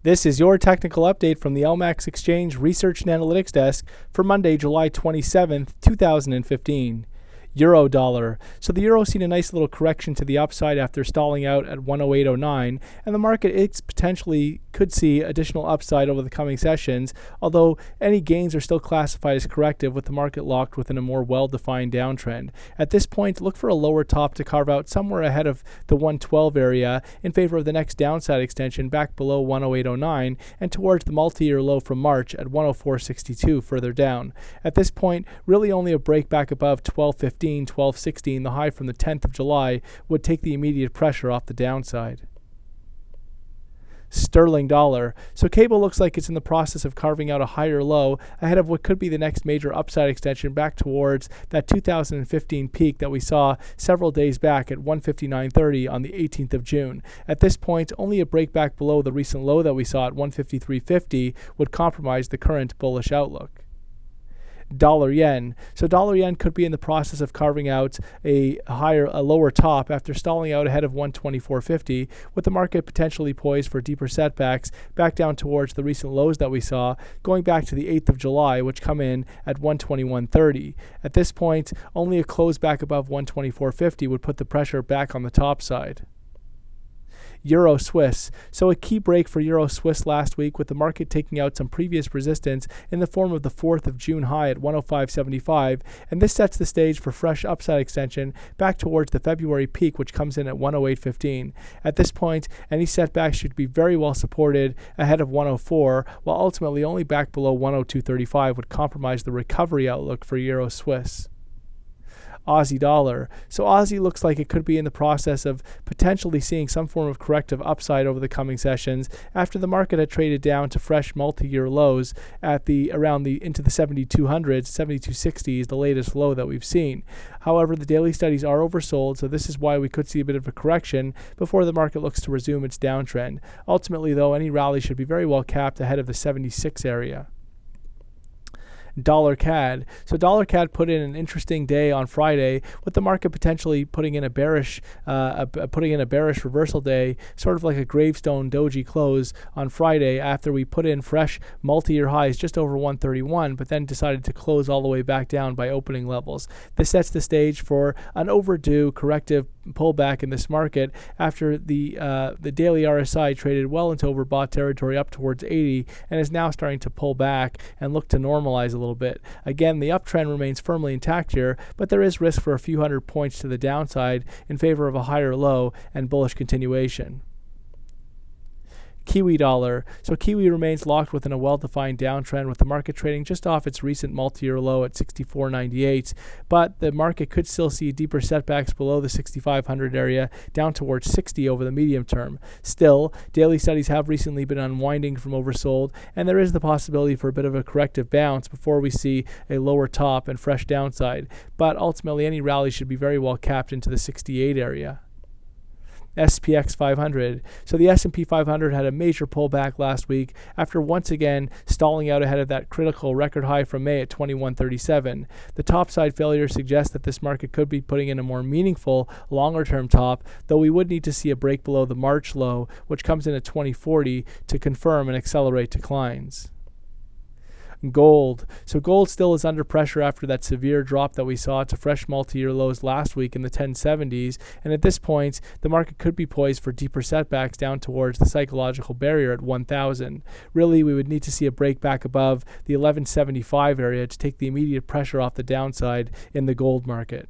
This is your technical update from the LMAX Exchange Research and Analytics Desk for Monday, July 27th, 2015. Euro dollar. So the euro seen a nice little correction to the upside after stalling out at 108.09, and the market potentially could see additional upside over the coming sessions, although any gains are still classified as corrective with the market locked within a more well-defined downtrend. At this point, look for a lower top to carve out somewhere ahead of the 112 area in favor of the next downside extension back below 108.09 and towards the multi-year low from March at 104.62 further down. At this point, really only a break back above 12.15, 12.16, the high from the 10th of July, would take the immediate pressure off the downside. Sterling dollar. So cable looks like it's in the process of carving out a higher low ahead of what could be the next major upside extension back towards that 2015 peak that we saw several days back at 159.30 on the 18th of June. At this point, only a break back below the recent low that we saw at 153.50 would compromise the current bullish outlook. Dollar yen. So dollar yen could be in the process of carving out a lower top after stalling out ahead of 124.50, with the market potentially poised for deeper setbacks back down towards the recent lows that we saw going back to the 8th of July, which come in at 121.30. At this point, only a close back above 124.50 would put the pressure back on the top side. Euro Swiss. So a key break for Euro Swiss last week, with the market taking out some previous resistance in the form of the 4th of June high at 105.75, and this sets the stage for fresh upside extension back towards the February peak, which comes in at 108.15. At this point, any setbacks should be very well supported ahead of 104, while ultimately only back below 102.35 would compromise the recovery outlook for Euro Swiss. Aussie dollar. So Aussie looks like it could be in the process of potentially seeing some form of corrective upside over the coming sessions after the market had traded down to fresh multi-year lows at into the 7200s, 7260s, the latest low that we've seen. However, the daily studies are oversold, so this is why we could see a bit of a correction before the market looks to resume its downtrend. Ultimately, though, any rally should be very well capped ahead of the 76 area. Dollar CAD. So dollar CAD put in an interesting day on Friday, with the market potentially putting in a bearish reversal day, sort of like a gravestone doji close on Friday after we put in fresh multi-year highs just over 131, but then decided to close all the way back down by opening levels. This sets the stage for an overdue corrective pullback in this market after the daily RSI traded well into overbought territory up towards 80 and is now starting to pull back and look to normalize a little bit. Again, the uptrend remains firmly intact here, but there is risk for a few hundred points to the downside in favor of a higher low and bullish continuation. Kiwi dollar. So Kiwi remains locked within a well-defined downtrend, with the market trading just off its recent multi-year low at 64.98, but the market could still see deeper setbacks below the 6,500 area down towards 60 over the medium term. Still, daily studies have recently been unwinding from oversold, and there is the possibility for a bit of a corrective bounce before we see a lower top and fresh downside, but ultimately any rally should be very well capped into the 68 area. SPX 500. So the S&P 500 had a major pullback last week after once again stalling out ahead of that critical record high from May at 2137. The topside failure suggests that this market could be putting in a more meaningful longer-term top, though we would need to see a break below the March low, which comes in at 2040, to confirm and accelerate declines. Gold. So gold still is under pressure after that severe drop that we saw to fresh multi-year lows last week in the 1070s, and at this point the market could be poised for deeper setbacks down towards the psychological barrier at 1000. Really, we would need to see a break back above the 1175 area to take the immediate pressure off the downside in the gold market.